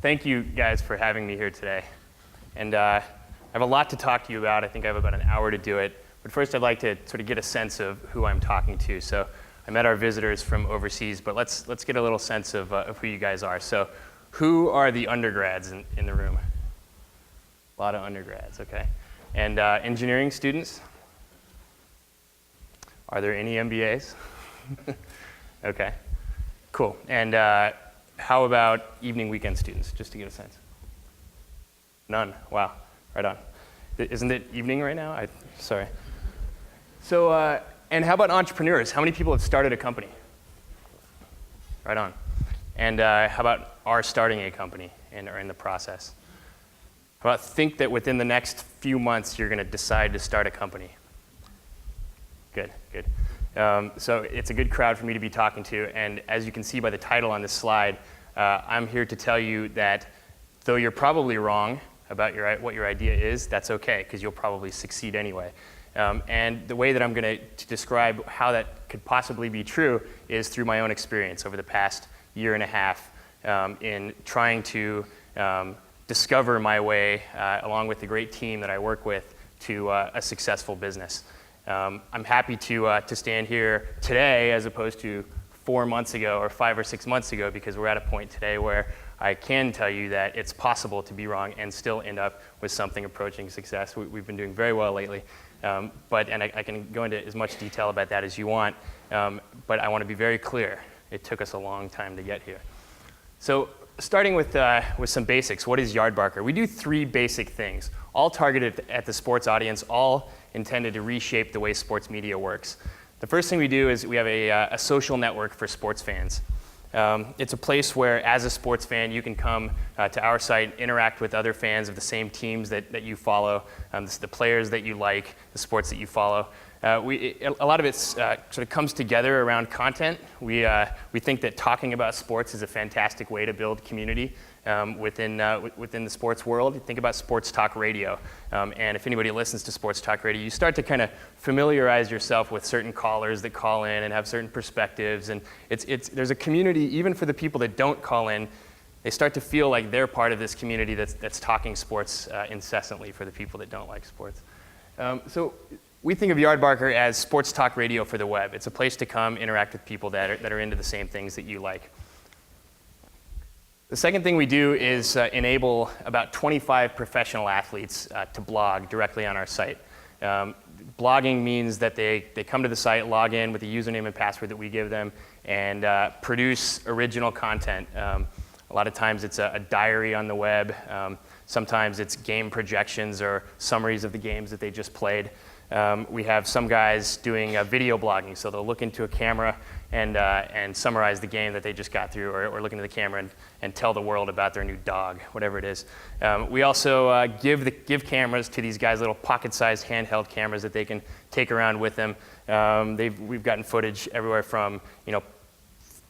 thank you guys for having me here today. And I have a lot to talk to you about. I think I have about an hour to do it. But first, I'd like to sort of get a sense of who I'm talking to. So I met our visitors from overseas, but let's get a little sense of who you guys are. So who are the undergrads in the room? A lot of undergrads, okay. And engineering students? Are there any MBAs? Okay, cool. And how about evening weekend students, just to get a sense? None, wow, right on. Isn't it evening right now? Sorry. So, and how about entrepreneurs? How many people have started a company? Right on. And how about are starting a company and are in the process? How about think that within the next few months you're going to decide to start a company? Good, good. So it's a good crowd for me to be talking to, and as you can see by the title on this slide, I'm here to tell you that though you're probably wrong about what your idea is, that's okay, because you'll probably succeed anyway. And the way that I'm going to describe how that could possibly be true is through my own experience over the past year and a half in trying to discover my way, along with the great team that I work with, to a successful business. I'm happy to stand here today as opposed to 4 months ago or 5 or 6 months ago, because we're at a point today where I can tell you that it's possible to be wrong and still end up with something approaching success. We've been doing very well lately, and I can go into as much detail about that as you want, but I want to be very clear. It took us a long time to get here. So starting with some basics, what is YARDBARKER? We do 3 basic things, all targeted at the sports audience, all intended to reshape the way sports media works. The first thing we do is we have a social network for sports fans. It's a place where, as a sports fan, you can come to our site, interact with other fans of the same teams that you follow, the players that you like, the sports that you follow. A lot of it sort of comes together around content. We think that talking about sports is a fantastic way to build community within the sports world. Think about sports talk radio. And if anybody listens to sports talk radio, you start to kind of familiarize yourself with certain callers that call in and have certain perspectives. And there's a community, even for the people that don't call in, they start to feel like they're part of this community that's talking sports incessantly for the people that don't like sports. So we think of YARDBARKER as sports talk radio for the web. It's a place to come interact with people that are into the same things that you like. The second thing we do is enable about 25 professional athletes to blog directly on our site. Blogging means that they come to the site, log in with the username and password that we give them, and produce original content. A lot of times it's a diary on the web. Sometimes it's game projections or summaries of the games that they just played. We have some guys doing video blogging, so they'll look into a camera and summarize the game that they just got through, or look into the camera and tell the world about their new dog, whatever it is. We also give cameras to these guys, little pocket-sized handheld cameras that they can take around with them. We've gotten footage everywhere from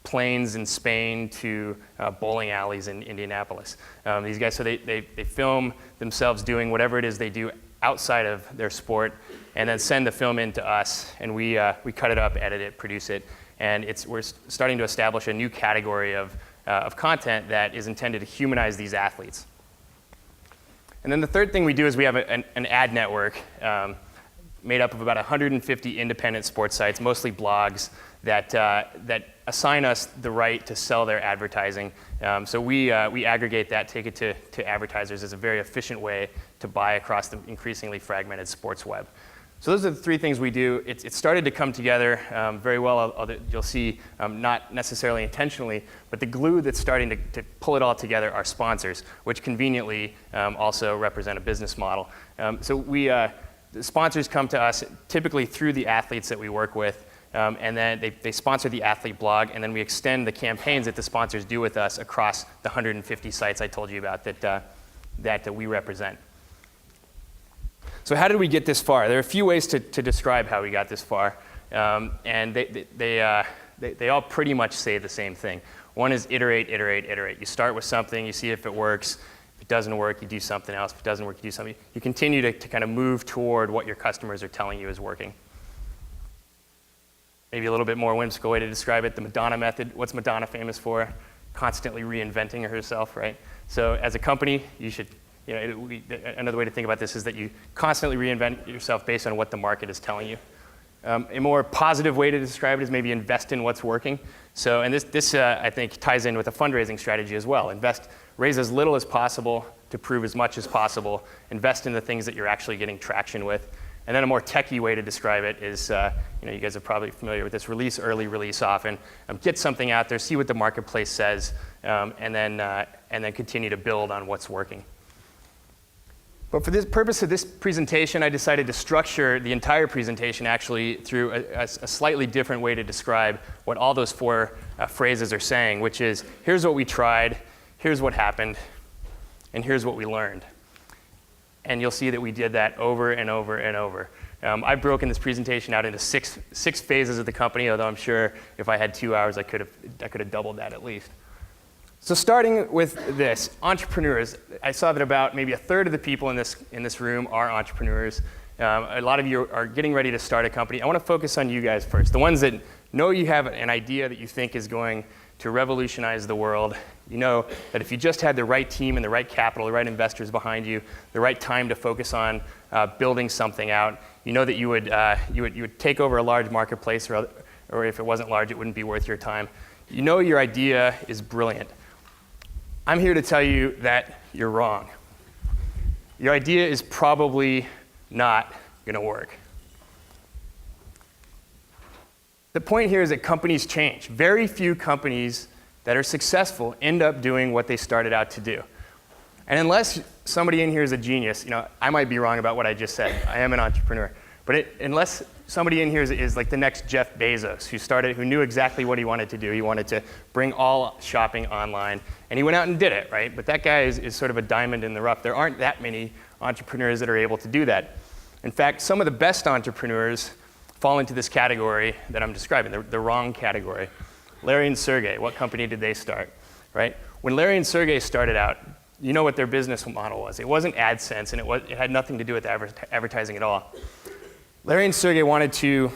planes in Spain to bowling alleys in Indianapolis. These guys, so they film themselves doing whatever it is they do outside of their sport, and then send the film in to us, and we cut it up, edit it, produce it, and we're starting to establish a new category of content that is intended to humanize these athletes. And then the third thing we do is we have an ad network made up of about 150 independent sports sites, mostly blogs, that assign us the right to sell their advertising. So we aggregate that, take it to advertisers as a very efficient way to buy across the increasingly fragmented sports web. So those are the 3 things we do. It started to come together very well. You'll see, not necessarily intentionally, but the glue that's starting to pull it all together are sponsors, which conveniently also represent a business model. So the sponsors come to us typically through the athletes that we work with, and then they sponsor the athlete blog, and then we extend the campaigns that the sponsors do with us across the 150 sites I told you about that we represent. So how did we get this far? There are a few ways to describe how we got this far, and they all pretty much say the same thing. One is iterate, iterate, iterate. You start with something, you see if it works. If it doesn't work, you do something else. If it doesn't work, you do something. You continue to kind of move toward what your customers are telling you is working. Maybe a little bit more whimsical way to describe it, the Madonna method. What's Madonna famous for? Constantly reinventing herself, right? So as a company, you should, another way to think about this is that you constantly reinvent yourself based on what the market is telling you. A more positive way to describe it is maybe invest in what's working. So, and this I think ties in with a fundraising strategy as well. Raise as little as possible to prove as much as possible. Invest in the things that you're actually getting traction with. And then a more techie way to describe it is, you guys are probably familiar with this: release early, release often. Get something out there, see what the marketplace says, and then continue to build on what's working. But for the purpose of this presentation, I decided to structure the entire presentation actually through a slightly different way to describe what all those four phrases are saying, which is, here's what we tried, here's what happened, and here's what we learned. And you'll see that we did that over and over and over. I've broken this presentation out into six phases of the company, although I'm sure if I had 2 hours, I could have doubled that at least. So starting with this, entrepreneurs. I saw that about maybe a third of the people in this room are entrepreneurs. A lot of you are getting ready to start a company. I want to focus on you guys first, the ones that know you have an idea that you think is going to revolutionize the world. You know that if you just had the right team and the right capital, the right investors behind you, the right time to focus on building something out, you know that you would take over a large marketplace, or if it wasn't large, it wouldn't be worth your time. You know your idea is brilliant. I'm here to tell you that you're wrong. Your idea is probably not going to work. The point here is that companies change. Very few companies that are successful end up doing what they started out to do. And unless somebody in here is a genius, I might be wrong about what I just said. I am an entrepreneur. But unless somebody in here is like the next Jeff Bezos, who knew exactly what he wanted to do. He wanted to bring all shopping online, and he went out and did it, right? But that guy is sort of a diamond in the rough. There aren't that many entrepreneurs that are able to do that. In fact, some of the best entrepreneurs fall into this category that I'm describing, the wrong category. Larry and Sergey, what company did they start, right? When Larry and Sergey started out, you know what their business model was. It wasn't AdSense, and it had nothing to do with advertising at all. Larry and Sergey wanted to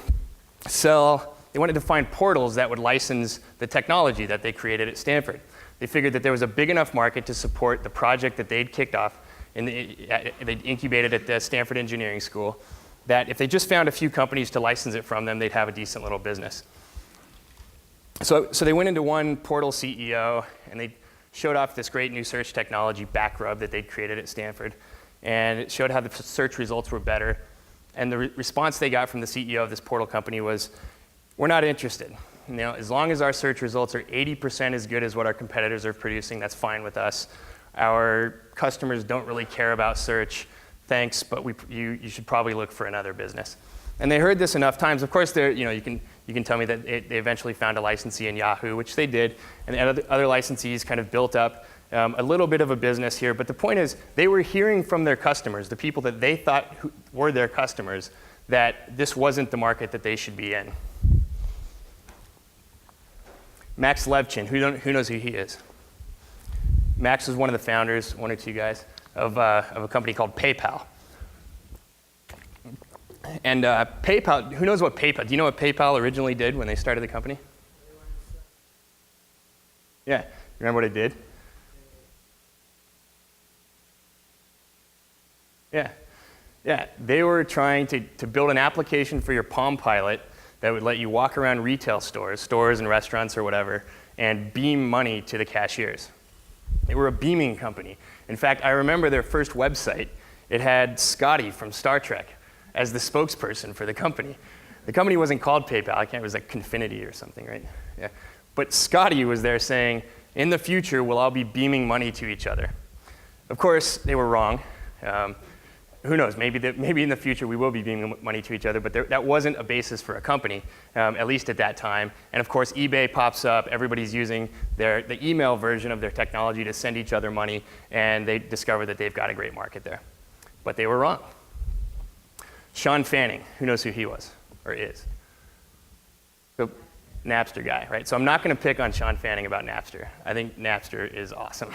find portals that would license the technology that they created at Stanford. They figured that there was a big enough market to support the project that they'd kicked off, they'd incubated at the Stanford Engineering School, that if they just found a few companies to license it from them, they'd have a decent little business. So they went into one portal CEO, and they showed off this great new search technology, Backrub, that they'd created at Stanford. And it showed how the search results were better. And the response they got from the CEO of this portal company was, we're not interested. As long as our search results are 80% as good as what our competitors are producing, that's fine with us. Our customers don't really care about search. Thanks, but you should probably look for another business. And they heard this enough times. Of course, you can tell me that they eventually found a licensee in Yahoo, which they did, and other licensees kind of built up a little bit of a business here. But the point is, they were hearing from their customers, the people that they thought were their customers, that this wasn't the market that they should be in. Max Levchin, who knows who he is? Max was one of the founders, one or two guys, of a company called PayPal. And PayPal, who knows what PayPal, do you know what PayPal originally did when they started the company? Yeah, remember what it did? Yeah, they were trying to build an application for your Palm Pilot that would let you walk around retail stores and restaurants or whatever, and beam money to the cashiers. They were a beaming company. In fact, I remember their first website. It had Scotty from Star Trek as the spokesperson for the company. The company wasn't called PayPal. It was like Confinity or something, right? Yeah. But Scotty was there saying, in the future, we'll all be beaming money to each other. Of course, they were wrong. Who knows, maybe in the future we will be beaming money to each other, but that wasn't a basis for a company, at least at that time. And of course, eBay pops up, everybody's using the email version of their technology to send each other money, and they discover that they've got a great market there. But they were wrong. Sean Fanning, who knows who he was, or is? The Napster guy, right? So I'm not gonna pick on Sean Fanning about Napster. I think Napster is awesome,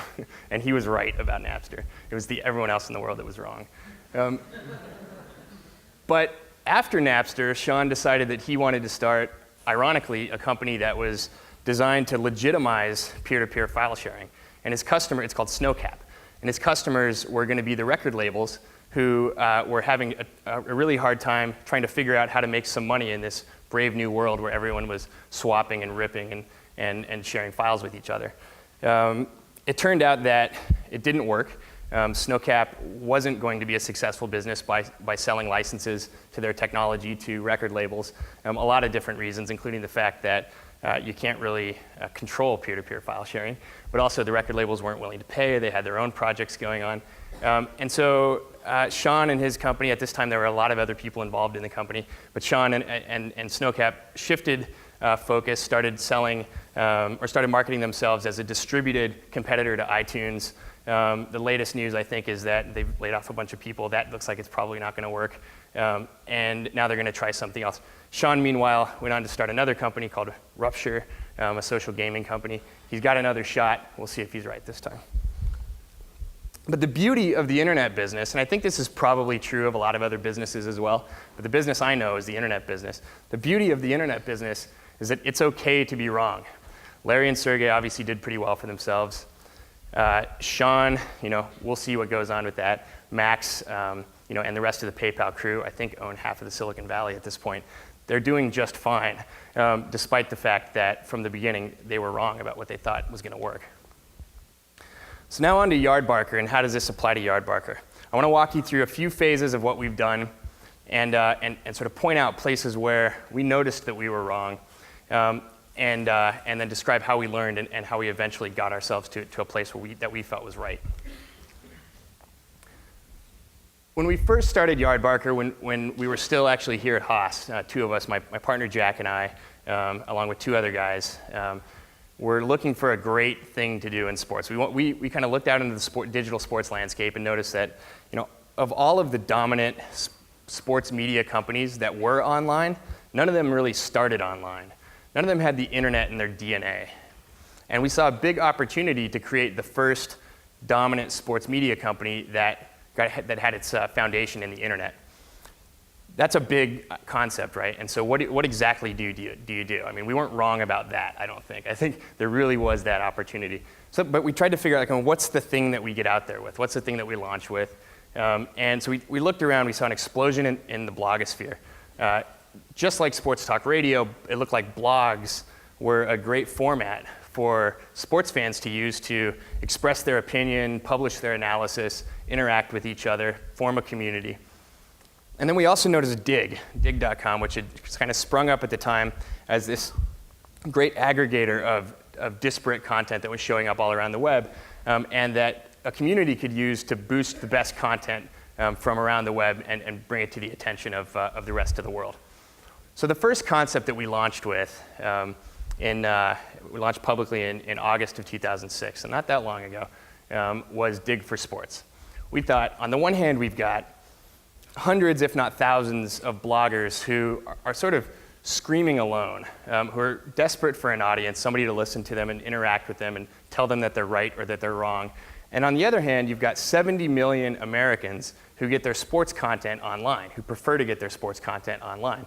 and he was right about Napster. It was everyone else in the world that was wrong. But after Napster, Sean decided that he wanted to start, ironically, a company that was designed to legitimize peer-to-peer file sharing. and his customer, it's called Snowcap, and his customers were going to be the record labels who were having a really hard time trying to figure out how to make some money in this brave new world where everyone was swapping and ripping and sharing files with each other. It turned out that it didn't work. Snowcap wasn't going to be a successful business by selling licenses to their technology to record labels. A lot of different reasons, including the fact that you can't really control peer-to-peer file sharing, but also the record labels weren't willing to pay. They had their own projects going on. And so Sean and his company, at this time there were a lot of other people involved in the company, but Sean and Snowcap shifted focus, started selling or started marketing themselves as a distributed competitor to iTunes. The latest news, I think, is that they've laid off a bunch of people. That looks like it's probably not going to work. And now they're going to try something else. Sean, meanwhile, went on to start another company called Rupture, a social gaming company. He's got another shot. We'll see if he's right this time. But the beauty of the internet business, and I think this is probably true of a lot of other businesses as well, but the business I know is the internet business. The beauty of the internet business is that it's okay to be wrong. Larry and Sergey obviously did pretty well for themselves. Sean, we'll see what goes on with that. Max, and the rest of the PayPal crew, I think, own half of the Silicon Valley at this point. They're doing just fine, despite the fact that from the beginning they were wrong about what they thought was going to work. So now on to YARDBARKER, and how does this apply to YARDBARKER? I want to walk you through a few phases of what we've done, and sort of point out places where we noticed that we were wrong. And then describe how we learned and how we eventually got ourselves to a place that we felt was right. When we first started YARDBARKER, when we were still actually here at Haas, two of us, my partner Jack and I, along with two other guys, were looking for a great thing to do in sports. We kind of looked out into the digital sports landscape and noticed that, of all of the dominant sports media companies that were online, none of them really started online. None of them had the internet in their DNA. And we saw a big opportunity to create the first dominant sports media company that had its foundation in the internet. That's a big concept, right? And so what exactly do you do? I mean, we weren't wrong about that, I don't think. I think there really was that opportunity. But we tried to figure out, what's the thing that we get out there with? What's the thing that we launch with? And so we looked around, we saw an explosion in the blogosphere. Just like sports talk radio, it looked like blogs were a great format for sports fans to use to express their opinion, publish their analysis, interact with each other, form a community. And then we also noticed Digg, Digg.com, which had kind of sprung up at the time as this great aggregator of disparate content that was showing up all around the web, and that a community could use to boost the best content from around the web and bring it to the attention of the rest of the world. So the first concept that we launched with, we launched publicly in August of 2006, so not that long ago, was Digg for Sports. We thought, on the one hand, we've got hundreds, if not thousands, of bloggers who are sort of screaming alone, who are desperate for an audience, somebody to listen to them and interact with them and tell them that they're right or that they're wrong. And on the other hand, you've got 70 million Americans who get their sports content online, who prefer to get their sports content online,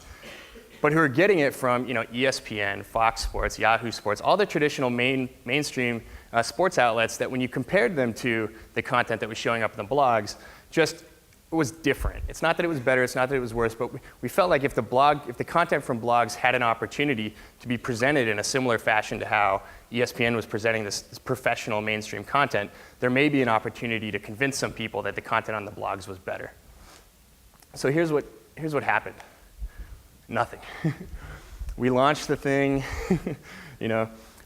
but who are getting it from ESPN, Fox Sports, Yahoo Sports, all the traditional mainstream sports outlets that when you compared them to the content that was showing up in the blogs, just it was different. It's not that it was better, it's not that it was worse, but we felt like if the content from blogs had an opportunity to be presented in a similar fashion to how ESPN was presenting this professional mainstream content, there may be an opportunity to convince some people that the content on the blogs was better. So here's what happened. Nothing. We launched the thing.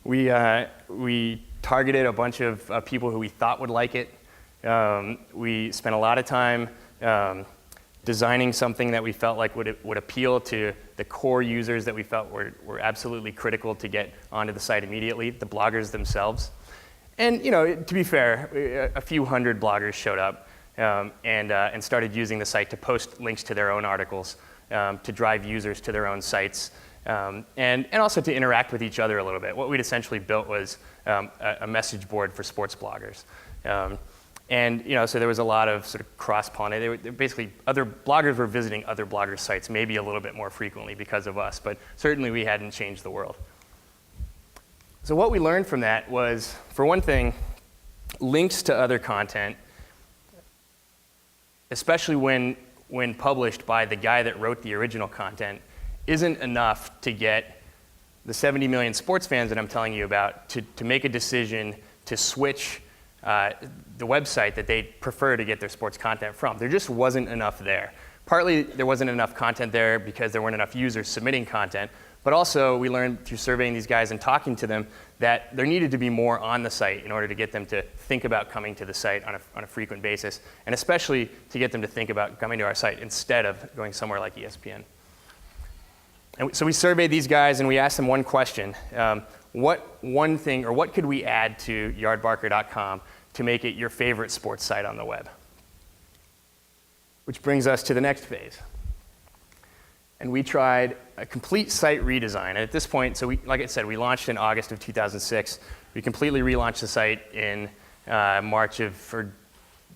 We targeted a bunch of people who we thought would like it. We spent a lot of time designing something that we felt like would appeal to the core users that we felt were absolutely critical to get onto the site immediately, the bloggers themselves. And to be fair, a few hundred bloggers showed up and started using the site to post links to their own articles, to drive users to their own sites, and also to interact with each other a little bit. What we'd essentially built was a message board for sports bloggers. So there was a lot of sort of cross-pollination. Basically, other bloggers were visiting other bloggers' sites maybe a little bit more frequently because of us, but certainly we hadn't changed the world. So what we learned from that was, for one thing, links to other content, especially when published by the guy that wrote the original content, isn't enough to get the 70 million sports fans that I'm telling you about to make a decision to switch the website that they prefer to get their sports content from. There just wasn't enough there. Partly there wasn't enough content there because there weren't enough users submitting content, but also we learned through surveying these guys and talking to them that there needed to be more on the site in order to get them to think about coming to the site on a frequent basis, and especially to get them to think about coming to our site instead of going somewhere like ESPN. And so we surveyed these guys and we asked them one question. What one thing, or what could we add to yardbarker.com to make it your favorite sports site on the web? Which brings us to the next phase. And we tried a complete site redesign. And at this point, so like I said, we launched in August of 2006. We completely relaunched the site in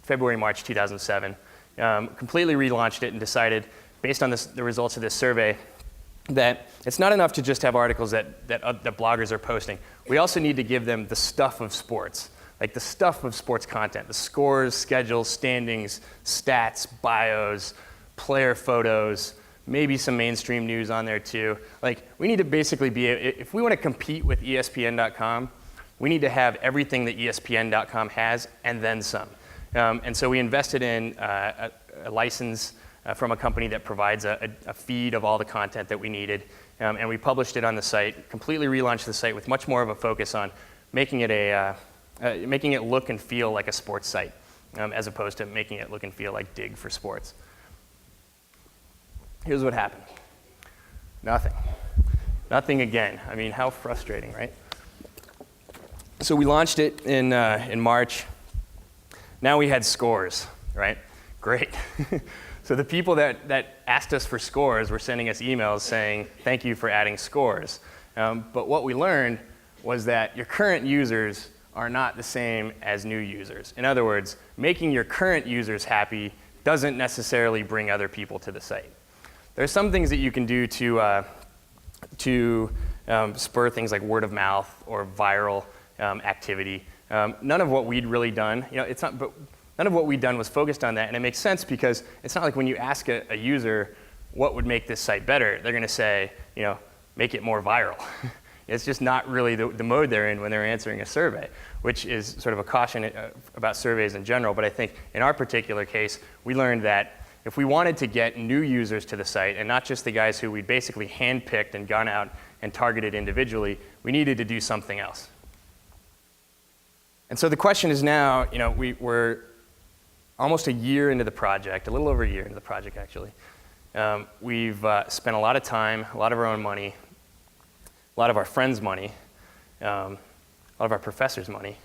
February, March 2007. Completely relaunched it and decided, based on the results of this survey, that it's not enough to just have articles that bloggers are posting. We also need to give them the stuff of sports, like the stuff of sports content, the scores, schedules, standings, stats, bios, player photos, maybe some mainstream news on there too. Like, we need to basically if we want to compete with ESPN.com, we need to have everything that ESPN.com has and then some. And so we invested in a license from a company that provides a feed of all the content that we needed. And we published it on the site, completely relaunched the site with much more of a focus on making it look and feel like a sports site, as opposed to making it look and feel like Digg for sports. Here's what happened. Nothing. Nothing again. I mean, how frustrating, right? So we launched it in March. Now we had scores, right? Great. So the people that asked us for scores were sending us emails saying, thank you for adding scores. But what we learned was that your current users are not the same as new users. In other words, making your current users happy doesn't necessarily bring other people to the site. There are some things that you can do to spur things like word of mouth or viral activity. None of what we'd really done, none of what we'd done was focused on that, and it makes sense because it's not like when you ask a user what would make this site better, they're going to say, make it more viral. It's just not really the mode they're in when they're answering a survey, which is sort of a caution about surveys in general. But I think in our particular case, we learned that if we wanted to get new users to the site, and not just the guys who we'd basically handpicked and gone out and targeted individually, we needed to do something else. And so the question is now, we're almost a year into the project, a little over a year into the project actually. We've spent a lot of time, a lot of our own money, a lot of our friends' money, a lot of our professors' money,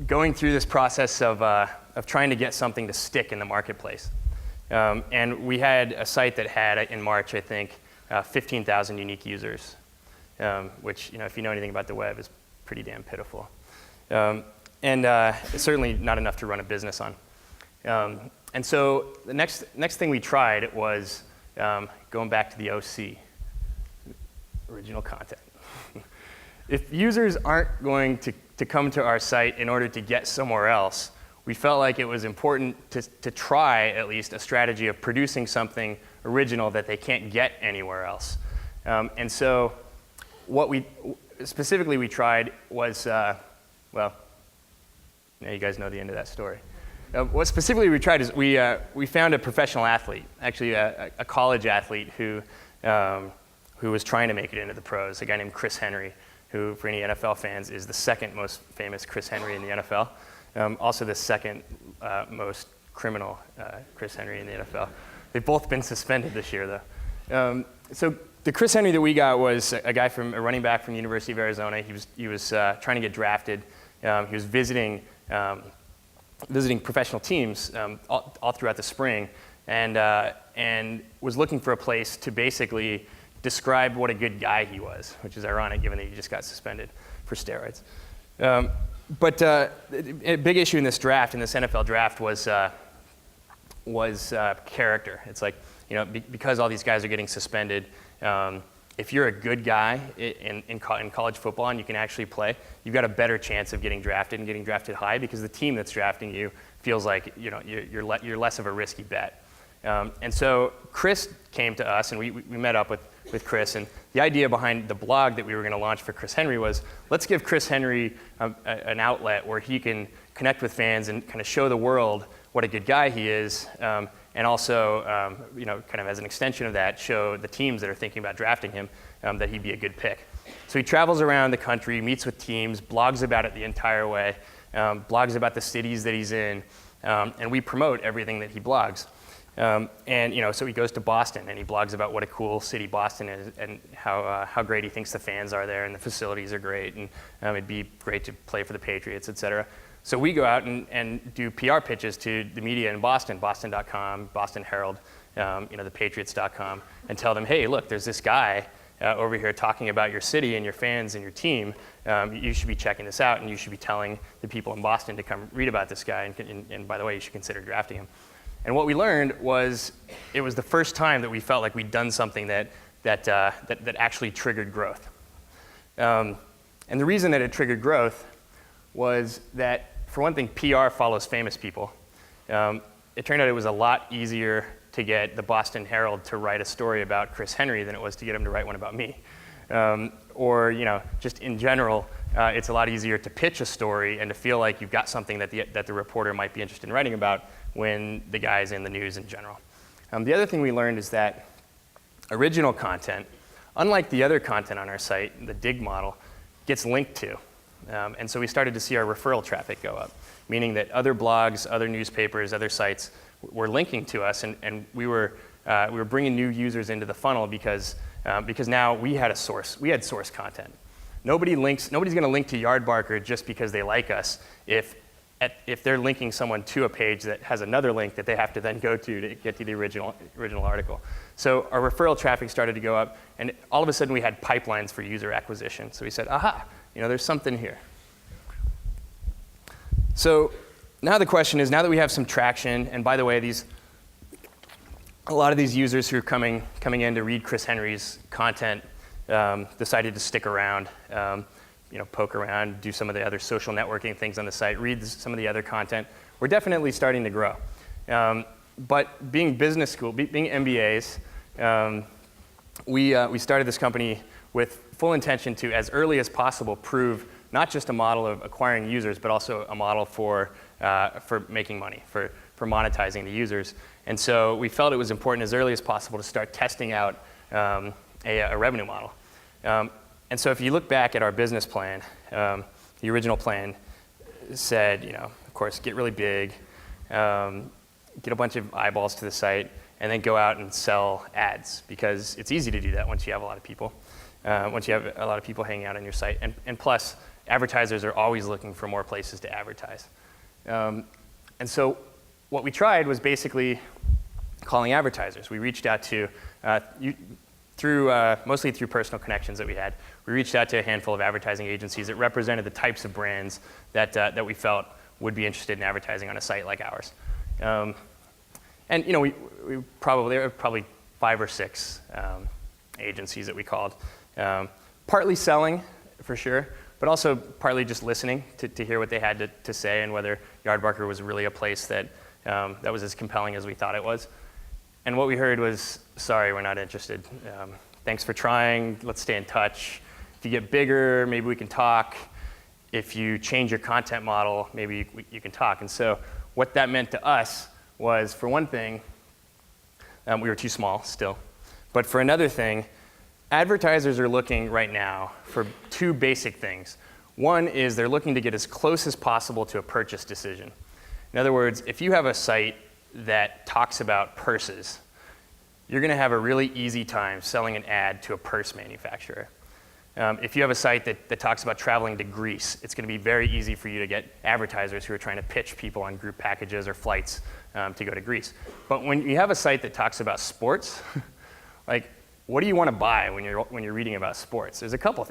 going through this process of trying to get something to stick in the marketplace. And we had a site that had, in March, I think, 15,000 unique users, which, if you know anything about the web, is pretty damn pitiful. And it's certainly not enough to run a business on. And so the next thing we tried was going back to the OC, original content. If users aren't going to come to our site in order to get somewhere else, we felt like it was important to try at least a strategy of producing something original that they can't get anywhere else. And so what we specifically tried was, now you guys know the end of that story. What specifically we tried is we found a professional athlete, actually a college athlete who was trying to make it into the pros, a guy named Chris Henry, who, for any NFL fans, is the second most famous Chris Henry in the NFL. Also the second most criminal Chris Henry in the NFL. They've both been suspended this year, though. So the Chris Henry that we got was a running back from the University of Arizona. He was trying to get drafted. He was visiting professional teams all throughout the spring, and was looking for a place to basically describe what a good guy he was, which is ironic given that he just got suspended for steroids. But a big issue in this draft, in this NFL draft, was character. It's like, because all these guys are getting suspended, if you're a good guy in college football and you can actually play, you've got a better chance of getting drafted and getting drafted high because the team that's drafting you feels like you're less of a risky bet. And so Chris came to us, and we met up with Chris, and the idea behind the blog that we were going to launch for Chris Henry was, let's give Chris Henry an outlet where he can connect with fans and kind of show the world what a good guy he is, and also, kind of as an extension of that, show the teams that are thinking about drafting him that he'd be a good pick. So he travels around the country, meets with teams, blogs about it the entire way, blogs about the cities that he's in, and we promote everything that he blogs. So he goes to Boston and he blogs about what a cool city Boston is and how great he thinks the fans are there and the facilities are great and it'd be great to play for the Patriots, et cetera. So we go out and do PR pitches to the media in Boston, Boston.com, Boston Herald, the Patriots.com, and tell them, hey, look, there's this guy over here talking about your city and your fans and your team. You should be checking this out, and you should be telling the people in Boston to come read about this guy, and by the way, you should consider drafting him. And what we learned was it was the first time that we felt like we'd done something that actually triggered growth. And the reason that it triggered growth was that, for one thing, PR follows famous people. It turned out it was a lot easier to get the Boston Herald to write a story about Chris Henry than it was to get him to write one about me. Just in general, it's a lot easier to pitch a story and to feel like you've got something that the reporter might be interested in writing about when the guy's in the news in general. The other thing we learned is that original content, unlike the other content on our site, the Digg model, gets linked to. And so we started to see our referral traffic go up, meaning that other blogs, other newspapers, other sites were linking to us, and we were bringing new users into the funnel because now we had a source. We had source content. Nobody's going to link to YARDBARKER just because they like us if they're linking someone to a page that has another link that they have to then go to get to the original article. So our referral traffic started to go up, and all of a sudden we had pipelines for user acquisition. So we said, aha, there's something here. So now the question is, now that we have some traction, and by the way, a lot of these users who are coming in to read Chris Henry's content decided to stick around, poke around, do some of the other social networking things on the site, read some of the other content. We're definitely starting to grow. But being business school, being MBAs, we started this company with full intention to, as early as possible, prove not just a model of acquiring users, but also a model for making money, for monetizing the users. And so we felt it was important as early as possible to start testing out a revenue model. And so if you look back at our business plan, the original plan said, of course, get really big, get a bunch of eyeballs to the site, and then go out and sell ads, because it's easy to do that once you have a lot of people. Once you have a lot of people hanging out on your site. And plus, advertisers are always looking for more places to advertise. And so what we tried was basically calling advertisers. We reached out to, mostly through personal connections that we had, we reached out to a handful of advertising agencies that represented the types of brands that we felt would be interested in advertising on a site like ours. And there were probably 5 or 6 agencies that we called. Partly selling, for sure, but also partly just listening to hear what they had to say and whether YARDBARKER was really a place that was as compelling as we thought it was. And what we heard was, sorry, we're not interested. Thanks for trying, let's stay in touch. If you get bigger, maybe we can talk. If you change your content model, maybe you can talk. And so what that meant to us was, for one thing, we were too small still. But for another thing, advertisers are looking right now for 2 basic things. One is they're looking to get as close as possible to a purchase decision. In other words, if you have a site that talks about purses, you're going to have a really easy time selling an ad to a purse manufacturer. If you have a site that talks about traveling to Greece, it's going to be very easy for you to get advertisers who are trying to pitch people on group packages or flights to go to Greece. But when you have a site that talks about sports, like, what do you want to buy when you're reading about sports? There's a couple.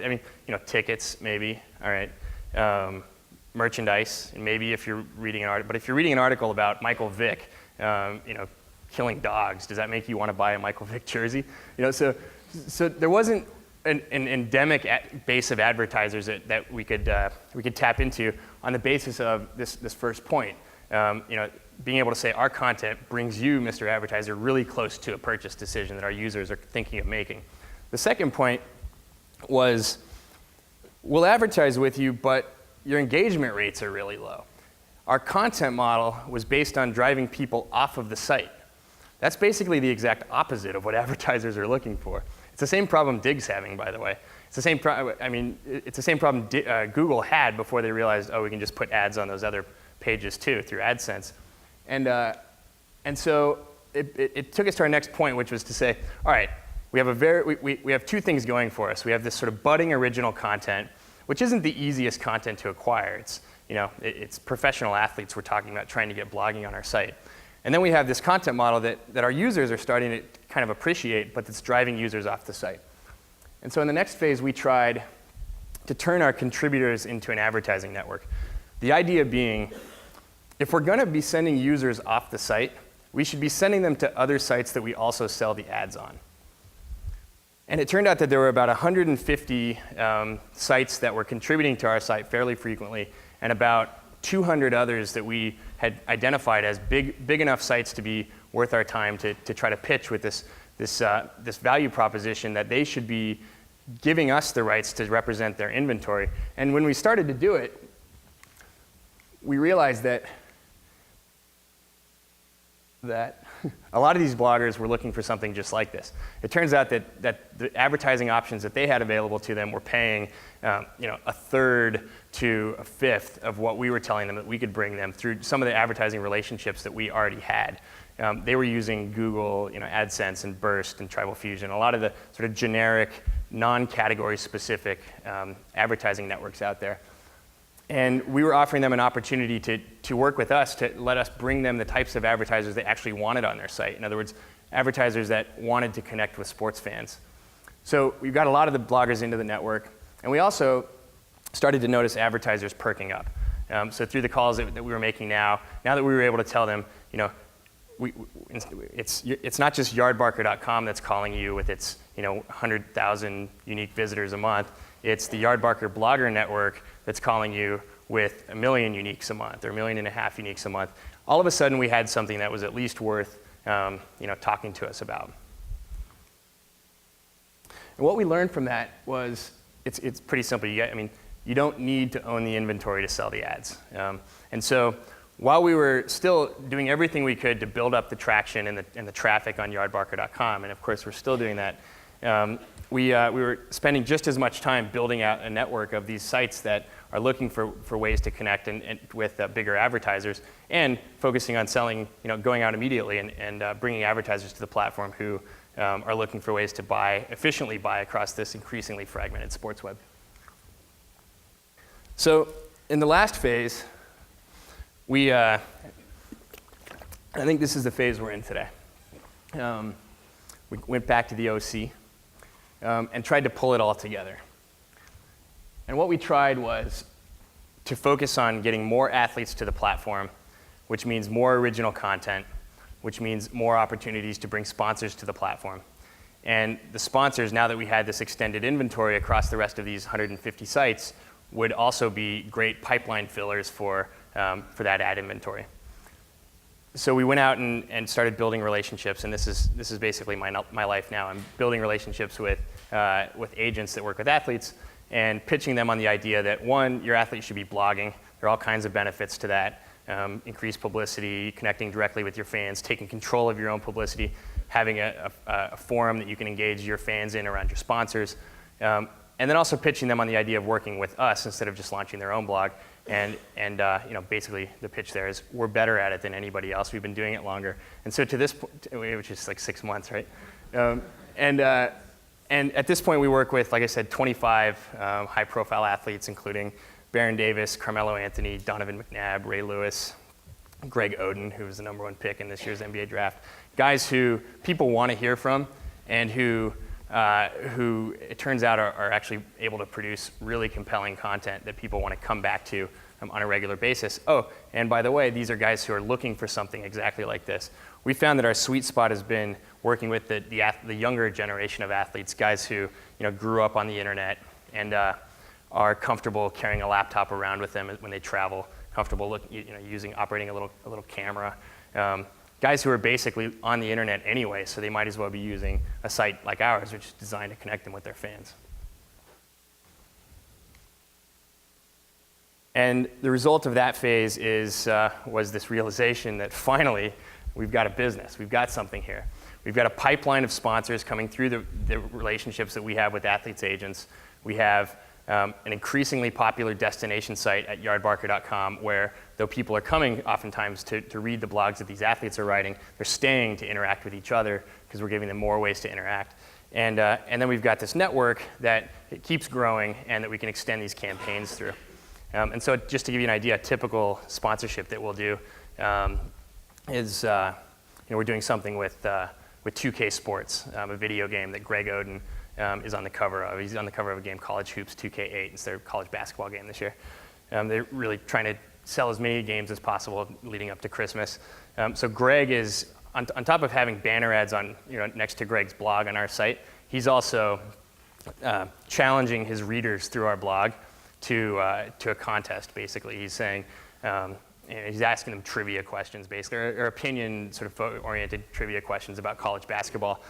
Tickets maybe. All right, merchandise, and maybe if you're reading an article. But if you're reading an article about Michael Vick, killing dogs, does that make you want to buy a Michael Vick jersey? So So there wasn't an endemic base of advertisers that we could tap into on the basis of this first point. Being able to say our content brings you, Mr. Advertiser, really close to a purchase decision that our users are thinking of making. The second point was, we'll advertise with you, but your engagement rates are really low. Our content model was based on driving people off of the site. That's basically the exact opposite of what advertisers are looking for. It's the same problem Digg's having, by the way. It's the same it's the same problem Google had before they realized, oh, we can just put ads on those other pages too through AdSense. And so it took us to our next point, which was to say, all right, we have two things going for us. We have this sort of budding original content, which isn't the easiest content to acquire. It's professional athletes we're talking about trying to get blogging on our site. And then we have this content model that our users are starting to kind of appreciate, but that's driving users off the site. And so in the next phase, we tried to turn our contributors into an advertising network. The idea being, if we're going to be sending users off the site, we should be sending them to other sites that we also sell the ads on. And it turned out that there were about 150 sites that were contributing to our site fairly frequently, and about 200 others that we had identified as big enough sites to be worth our time to try to pitch with this value proposition that they should be giving us the rights to represent their inventory. And when we started to do it, we realized that a lot of these bloggers were looking for something just like this. It turns out that the advertising options that they had available to them were paying a third to a fifth of what we were telling them that we could bring them through some of the advertising relationships that we already had. They were using Google, AdSense and Burst and Tribal Fusion, a lot of the sort of generic, non-category specific advertising networks out there. And we were offering them an opportunity to work with us to let us bring them the types of advertisers they actually wanted on their site. In other words, advertisers that wanted to connect with sports fans. So we got a lot of the bloggers into the network, and we also started to notice advertisers perking up. So through the calls that we were making now that we were able to tell them, it's not just YARDBARKER.com that's calling you with its 100,000 unique visitors a month. It's the YARDBARKER blogger network that's calling you with 1 million uniques a month or 1.5 million uniques a month. All of a sudden, we had something that was at least worth talking to us about. And what we learned from that was it's pretty simple. You don't need to own the inventory to sell the ads. And so while we were still doing everything we could to build up the traction and the traffic on YARDBARKER.com, and of course we're still doing that, we were spending just as much time building out a network of these sites that are looking for ways to connect and with bigger advertisers, and focusing on selling, going out immediately and bringing advertisers to the platform who are looking for ways to efficiently buy across this increasingly fragmented sports web. So in the last phase, I think this is the phase we're in today. We went back to the OC and tried to pull it all together. And what we tried was to focus on getting more athletes to the platform, which means more original content, which means more opportunities to bring sponsors to the platform. And the sponsors, now that we had this extended inventory across the rest of these 150 sites, would also be great pipeline fillers for that ad inventory. So we went out and started building relationships, and this is basically my life now. I'm building relationships with agents that work with athletes and pitching them on the idea that, one, your athlete should be blogging. There are all kinds of benefits to that. Increased publicity, connecting directly with your fans, taking control of your own publicity, having a forum that you can engage your fans in around your sponsors, and then also pitching them on the idea of working with us instead of just launching their own blog. And basically the pitch there is we're better at it than anybody else. We've been doing it longer. And so to this point, which is like 6 months, right? And at this point we work with, like I said, 25 high-profile athletes, including Baron Davis, Carmelo Anthony, Donovan McNabb, Ray Lewis, Greg Oden, who was the #1 pick in this year's NBA draft. Guys who people want to hear from and who it turns out are actually able to produce really compelling content that people want to come back to on a regular basis. Oh, and by the way, these are guys who are looking for something exactly like this. We found that our sweet spot has been working with the younger generation of athletes, guys who grew up on the internet and are comfortable carrying a laptop around with them when they travel, comfortable operating a little camera. Guys who are basically on the internet anyway, so they might as well be using a site like ours, which is designed to connect them with their fans. And the result of that phase was this realization that finally we've got a business, we've got something here. We've got a pipeline of sponsors coming through the relationships that we have with athletes' agents. We have an increasingly popular destination site at YARDBARKER.com where, though people are coming oftentimes to read the blogs that these athletes are writing, they're staying to interact with each other because we're giving them more ways to interact. And then we've got this network that it keeps growing and that we can extend these campaigns through. And so just to give you an idea, a typical sponsorship that we'll do is we're doing something with 2K Sports, a video game that Greg Oden is on the cover of. He's on the cover of a game, College Hoops 2K8. It's their college basketball game this year. They're really trying to sell as many games as possible leading up to Christmas. So Greg is, on top of having banner ads on, next to Greg's blog on our site, he's also challenging his readers through our blog to a contest, basically. He's saying, he's asking them trivia questions, basically, or opinion sort of oriented trivia questions about college basketball.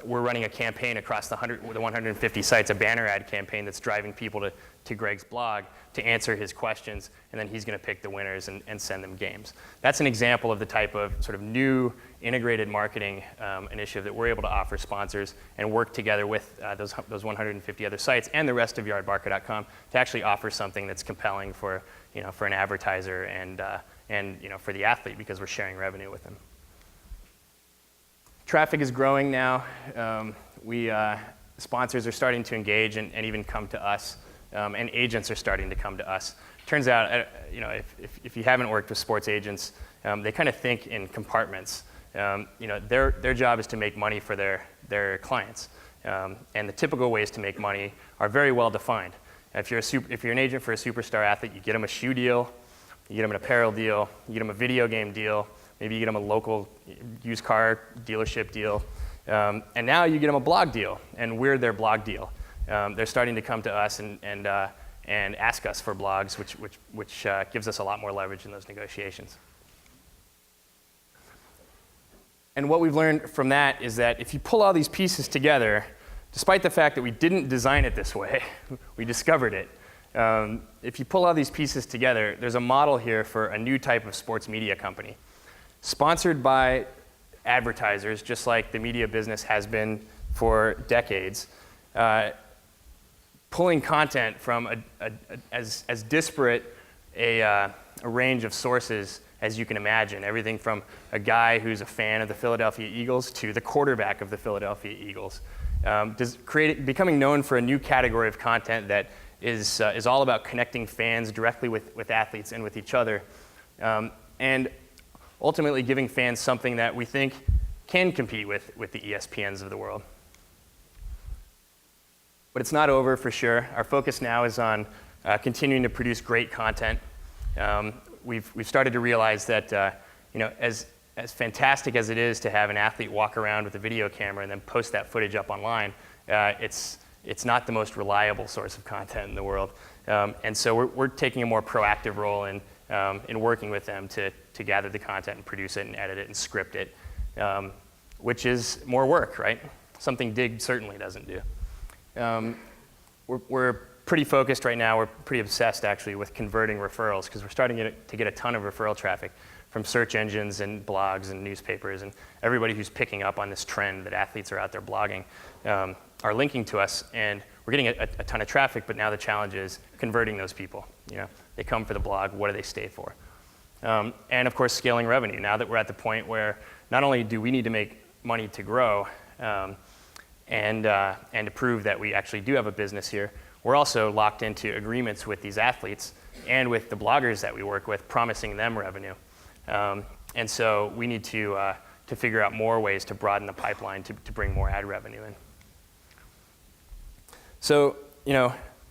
We're running a campaign across the 150 sites, a banner ad campaign that's driving people to Greg's blog to answer his questions, and then he's going to pick the winners and send them games. That's an example of the type of sort of new integrated marketing initiative that we're able to offer sponsors and work together with those 150 other sites and the rest of YARDBARKER.com to actually offer something that's compelling for an advertiser and for the athlete, because we're sharing revenue with them. Traffic is growing now. Sponsors are starting to engage and even come to us, and agents are starting to come to us. Turns out, if you haven't worked with sports agents, they kind of think in compartments. Their job is to make money for their clients, and the typical ways to make money are very well defined. If you're an agent for a superstar athlete, you get them a shoe deal, you get them an apparel deal, you get them a video game deal, maybe you get them a local used car dealership deal, and now you get them a blog deal, and we're their blog deal. They're starting to come to us and ask us for blogs, which gives us a lot more leverage in those negotiations. And what we've learned from that is that if you pull all these pieces together, despite the fact that we didn't design it this way, we discovered it. If you pull all these pieces together, there's a model here for a new type of sports media company, sponsored by advertisers, just like the media business has been for decades, pulling content from as disparate a range of sources as you can imagine, everything from a guy who's a fan of the Philadelphia Eagles to the quarterback of the Philadelphia Eagles. Becoming known for a new category of content that is all about connecting fans directly with athletes and with each other, and ultimately giving fans something that we think can compete with the ESPNs of the world. But it's not over for sure. Our focus now is on continuing to produce great content. We've started to realize that as fantastic as it is to have an athlete walk around with a video camera and then post that footage up online, it's not the most reliable source of content in the world. And so we're taking a more proactive role in working with them to gather the content and produce it and edit it and script it, which is more work, right? Something Digg certainly doesn't do. We're pretty focused right now. We're pretty obsessed, actually, with converting referrals because we're starting to get a ton of referral traffic from search engines and blogs and newspapers, and everybody who's picking up on this trend that athletes are out there blogging are linking to us, and we're getting a ton of traffic, but now the challenge is converting those people. They come for the blog, what do they stay for? And of course, scaling revenue. Now that we're at the point where not only do we need to make money to grow and to prove that we actually do have a business here, we're also locked into agreements with these athletes and with the bloggers that we work with, promising them revenue. And so we need to figure out more ways to broaden the pipeline to bring more ad revenue in. So,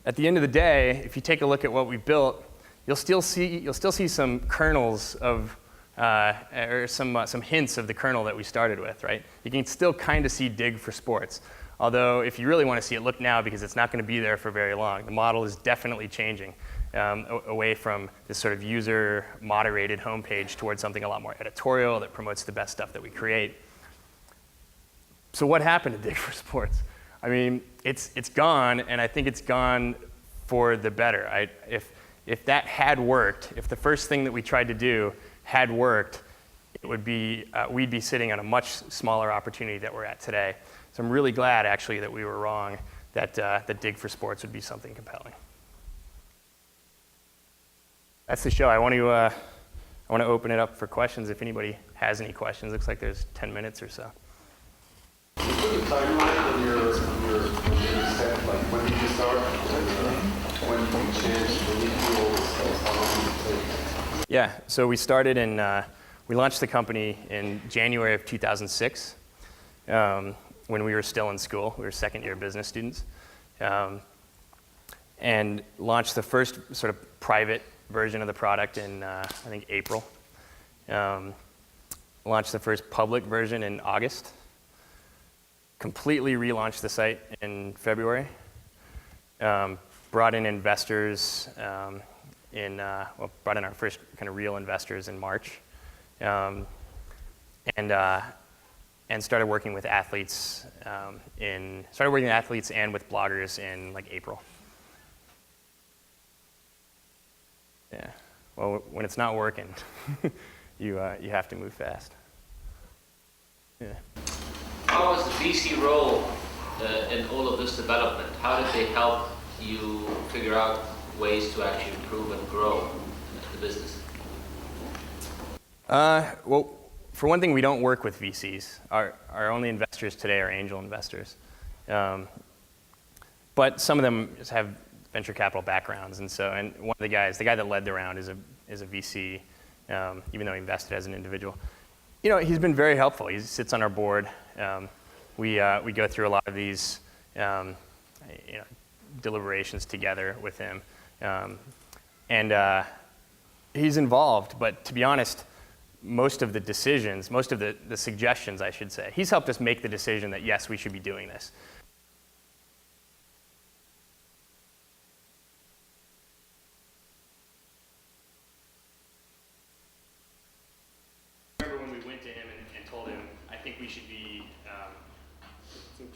at the end of the day, if you take a look at what we've built, you'll still see some kernels of or some hints of the kernel that we started with, right? You can still kind of see Digg for sports. Although if you really want to see it, look now because it's not going to be there for very long. The model is definitely changing away from this sort of user-moderated homepage towards something a lot more editorial that promotes the best stuff that we create. So what happened to Digg for sports? I mean, it's gone, and I think it's gone for the better. If that had worked, if the first thing that we tried to do had worked, it would be we'd be sitting on a much smaller opportunity that we're at today. So I'm really glad, actually, that we were wrong, that Digg for sports would be something compelling. That's the show. I want to open it up for questions if anybody has any questions. Looks like there's 10 minutes or so. Can you put a timeline on your set? Like, when did you start? When did you change the lead all this stuff? How long did it take? Yeah, so we started we launched the company in January of 2006 when we were still in school. We were second-year business students. And launched the first sort of private version of the product in, I think, April. Launched the first public version in August. Completely relaunched the site in February. Brought in investors brought in our first kind of real investors in March. And started working with athletes and with bloggers in like April. Yeah. Well, when it's not working, you have to move fast. Yeah. How was the VC role in all of this development? How did they help you figure out ways to actually improve and grow the business? Well, for one thing, we don't work with VCs. Our only investors today are angel investors. But some of them just have venture capital backgrounds, and one of the guy that led the round is a VC, even though he invested as an individual. You know, he's been very helpful. He sits on our board. We go through a lot of these deliberations together with him, and he's involved. But to be honest, most of the decisions, most of the suggestions, I should say, he's helped us make the decision that yes, we should be doing this.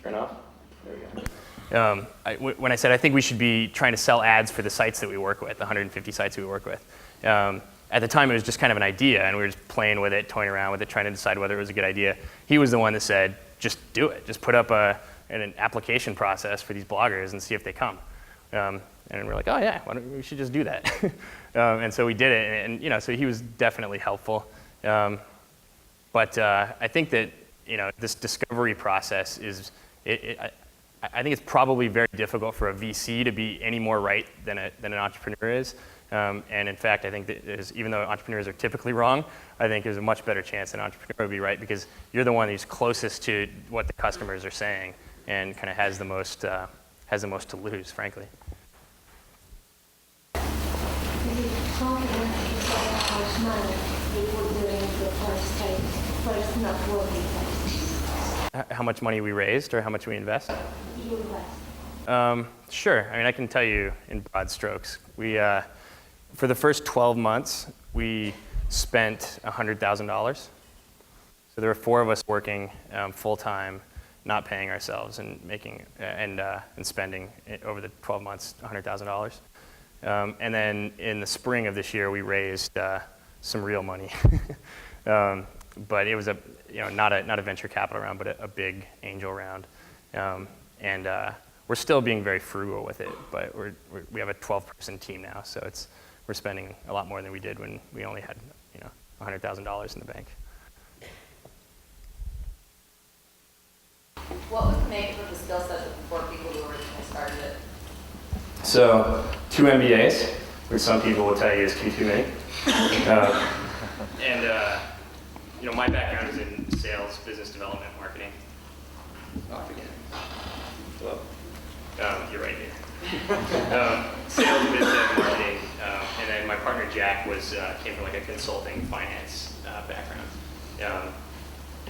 Turn off? There we go. When I said I think we should be trying to sell ads for the sites that we work with, the 150 sites we work with. At the time, it was just kind of an idea, and we were just playing with it, toying around with it, trying to decide whether it was a good idea. He was the one that said, just do it. Just put up an application process for these bloggers and see if they come. And we're like, oh yeah, we should just do that. And so we did it, and so he was definitely helpful. But I think that this discovery process is, I think it's probably very difficult for a VC to be any more right than an entrepreneur is. And in fact, I think that even though entrepreneurs are typically wrong, I think there's a much better chance an entrepreneur would be right because you're the one who's closest to what the customers are saying and kind of has the most to lose, frankly. How much money we raised or how much we invest? Sure. I mean, I can tell you in broad strokes. For the first 12 months, we spent $100,000. So there were 4 of us working full-time, not paying ourselves and making and spending over the 12 months $100,000. And then in the spring of this year, we raised some real money. But it was not a venture capital round, but a big angel round. And we're still being very frugal with it, but we have a 12-person team now, so we're spending a lot more than we did when we only had $100,000 in the bank. What was the makeup of the skill set of the 4 people who originally started it? So 2 MBAs, which some people will tell you is too many. My background is in sales, business development, marketing. Oh, I forget. Hello? You're right here. Sales, business, marketing, and then my partner Jack came from like a consulting finance background.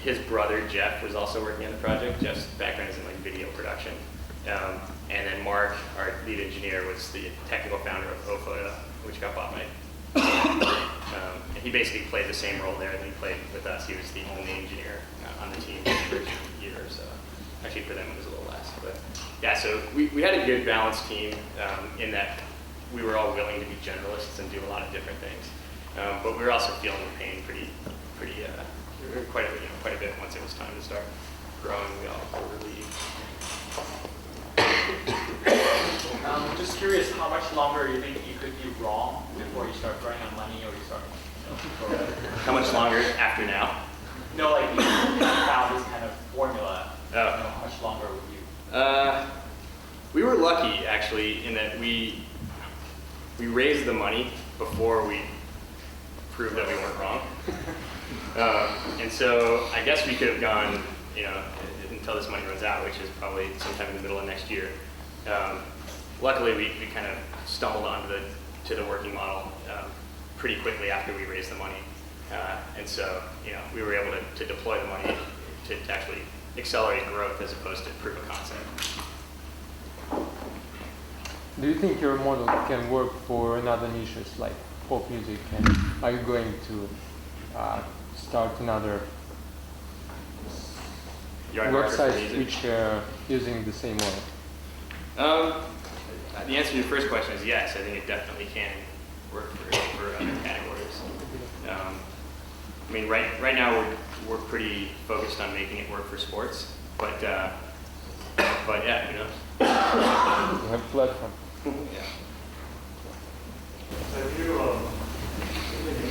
His brother Jeff was also working on the project. Jeff's background is in like video production. And then Mark, our lead engineer, was the technical founder of OFOTA, which got bought by. And he basically played the same role there that he played with us. He was the only engineer on the team for a year or so. Actually, for them it was a little less. But yeah, so we had a good balanced team in that we were all willing to be generalists and do a lot of different things. But we were also feeling the pain quite a bit once it was time to start growing. We all were relieved. Just curious, how much longer you think you could be wrong before you start running on money or you start? How much longer after now? No, like you found this kind of formula. Oh. How much longer would you? We were lucky actually in that we raised the money before we proved that we weren't wrong. And so I guess we could have gone, until this money runs out, which is probably sometime in the middle of next year. Luckily, we kind of stumbled onto the working model pretty quickly after we raised the money. And so, we were able to deploy the money to actually accelerate growth as opposed to proof of concept. Do you think your model can work for another niches like pop music? And are you going to start another website which are using the same model? The answer to your first question is yes. I think it definitely can work for other categories. Right now we're pretty focused on making it work for sports, but yeah, who knows? You have a platform. Yeah. Have you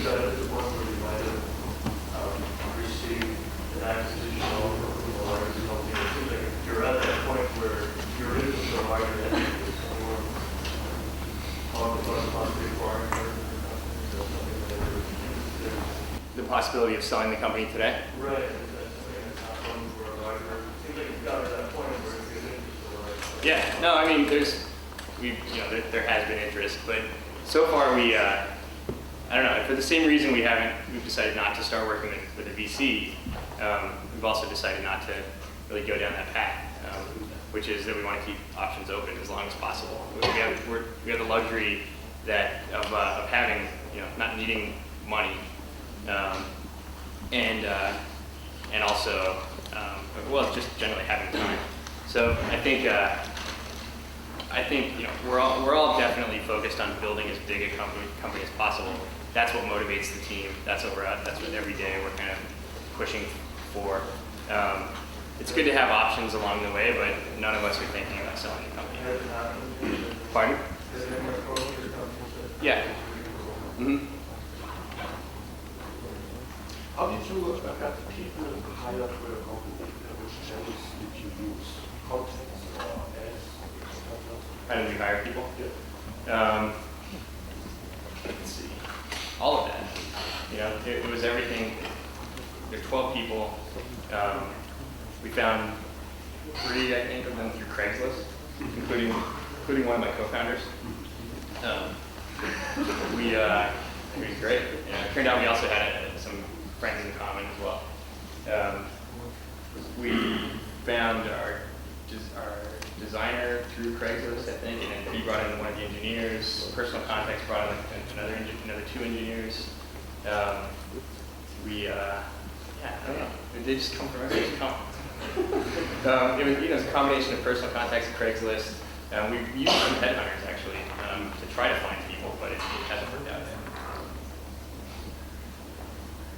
got to the point where you might have received an acquisition offer from a large company? It seems like you're at that point where you're into the larger entity with someone on the possibly acquiring her. The possibility of selling the company today? Right. Is that something that's happened where a larger? It seems like you've got to that point where you're into the larger. Yeah. No. There has been interest, but so far I don't know. For the same reason we've decided not to start working with a VC. We've also decided not to really go down that path, which is that we want to keep options open as long as possible. We have the luxury of having, not needing money, and also just generally having time. So I think we're all definitely focused on building as big a company as possible. That's what motivates the team. That's what every day we're kind of pushing for. It's good to have options along the way, but none of us are thinking about selling the company. Pardon? Yeah. Mm-hmm. How did you get the people hired for your company? Which channels did you use? Contacts or ads? How did we hire people? Yeah. Let's see. All of that. It was everything. There are 12 people. We found 3, I think, of them through Craigslist, including one of my co-founders. It was great. It turned out we also had some friends in common as well. We found our designer through Craigslist, I think, and then he brought in one of the engineers. Personal Contacts brought in another 2 engineers. I don't know. They just come from everywhere. It was a combination of Personal Contacts and Craigslist. We used some headhunters actually to try to find people, but it hasn't worked out yet.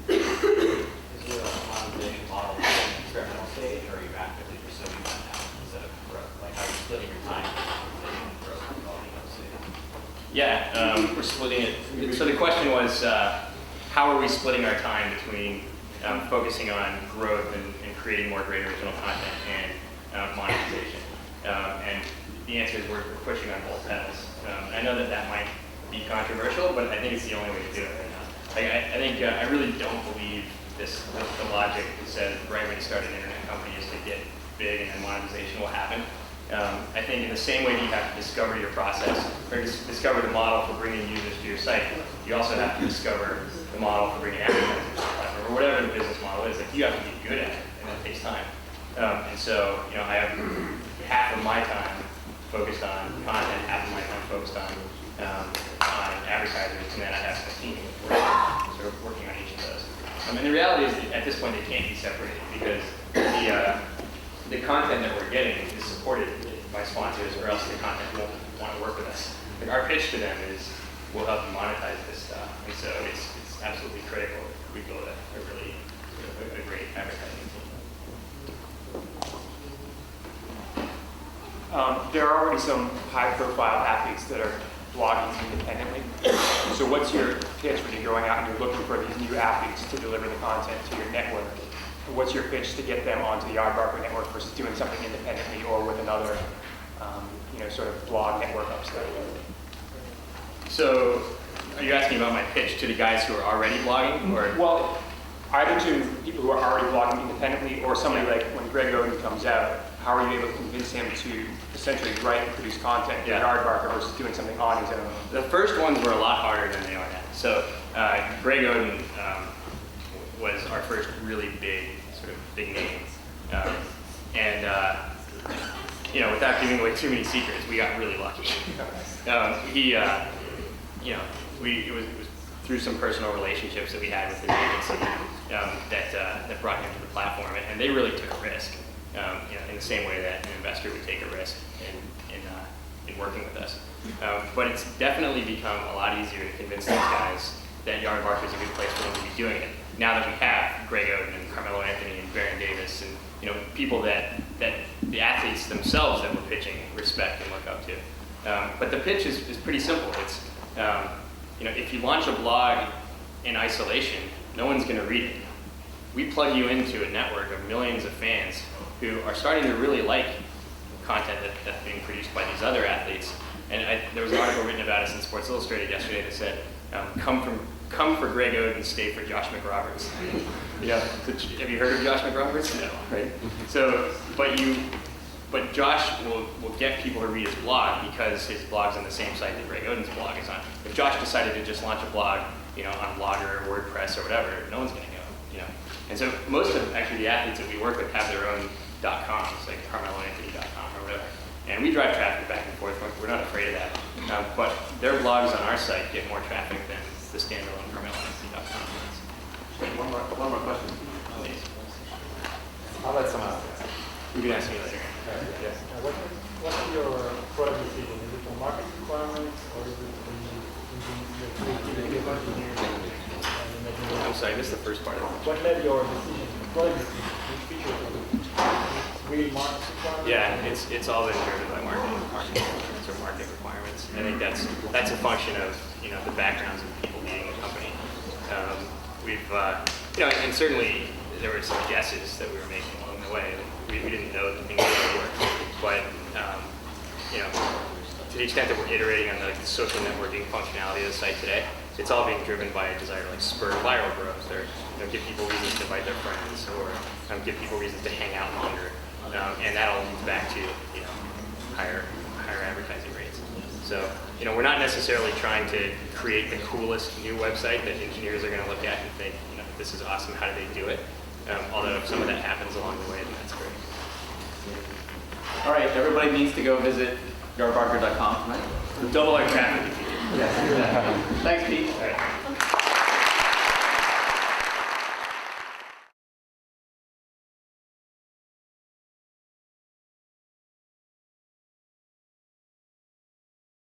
Is your monetization model in experimental stage, or are you actively pursuing that now instead of growth? Like, how are you splitting your time between growth and developing? Yeah, we're splitting it. So the question was, how are we splitting our time between focusing on growth and creating more great original content and monetization? And the answer is we're pushing on both pedals. I know that might be controversial, but I think it's the only way to do it right now. I really don't believe the logic that says right when you start an internet company is to get big and then monetization will happen. I think in the same way that you have to discover your process, or discover the model for bringing users to your site, you also have to discover the model for bringing advertisers to the platform, or whatever the business model is. Like, you have to get good at it, and that takes time. And so, I have half of my time focused on content, half of my time focused on advertisers, and then I have a team working on each of those. And the reality is that at this point they can't be separated, because the content that we're getting is supported by sponsors, or else the content won't want to work with us. Like, our pitch to them is, we'll help you monetize this stuff, and so it's absolutely critical that we build a really a great advertising team. There are already some high-profile athletes that are blogging independently. So what's your pitch when you're going out and you're looking for these new athletes to deliver the content to your network? What's your pitch to get them onto the YARDBARKER network versus doing something independently or with another, sort of blog network upstart? So, are you asking about my pitch to the guys who are already blogging, or? Well, either to people who are already blogging independently, or somebody like when Greg Oden comes out, how are you able to convince him to essentially write and produce content for YARDBARKER versus doing something on his own? The first ones were a lot harder than they are now. So, Greg Oden was our first really big name. Without giving away too many secrets, we got really lucky. It was through some personal relationships that we had with his agency that brought him to the platform, and they really took a risk. In the same way that an investor would take a risk in working with us. But it's definitely become a lot easier to convince these guys that YARDBARKER is a good place for them to be doing it. Now that we have Greg Oden and Carmelo Anthony and Baron Davis and people that the athletes themselves that we're pitching respect and look up to. But the pitch is pretty simple. It's if you launch a blog in isolation, no one's going to read it. We plug you into a network of millions of fans who are starting to really like content that's being produced by these other athletes. And there was an article written about us in Sports Illustrated yesterday that said, come for Greg Oden, stay for Josh McRoberts. Have you heard of Josh McRoberts? No, right? So, but Josh will get people to read his blog because his blog's on the same site that Greg Oden's blog is on. If Josh decided to just launch a blog, on Blogger or WordPress or whatever, no one's going to go. And so most of actually the athletes that we work with have their own .coms, like CarmeloAnthony.com or whatever. And we drive traffic back and forth. We're not afraid of that. But their blogs on our site get more traffic than the standalone CarmeloAnthony.com. One more question. Please. I'll let someone else. You can ask me later. Yes. What are your product decision? Is it on market requirements or is it I'm sorry, I missed the first part of it. what led your decision, product decision, which features of it? Really market requirements? Yeah, it's all been driven by market requirements or market requirements. I think that's a function of the backgrounds of people leading the company. And certainly there were some guesses that we were making along the way. We didn't know that things would work, but to the extent that we're iterating on the social networking functionality of the site today, it's all being driven by a desire to spur viral growth, or give people reasons to invite their friends, or give people reasons to hang out longer, and that all leads back to higher advertising rates. So we're not necessarily trying to create the coolest new website that engineers are going to look at and think, this is awesome. How do they do it? Although if some of that happens along the way, then that's great. All right, everybody needs to go visit yardbarker.com tonight. Double our traffic. Yes. Thanks, Pete. All right.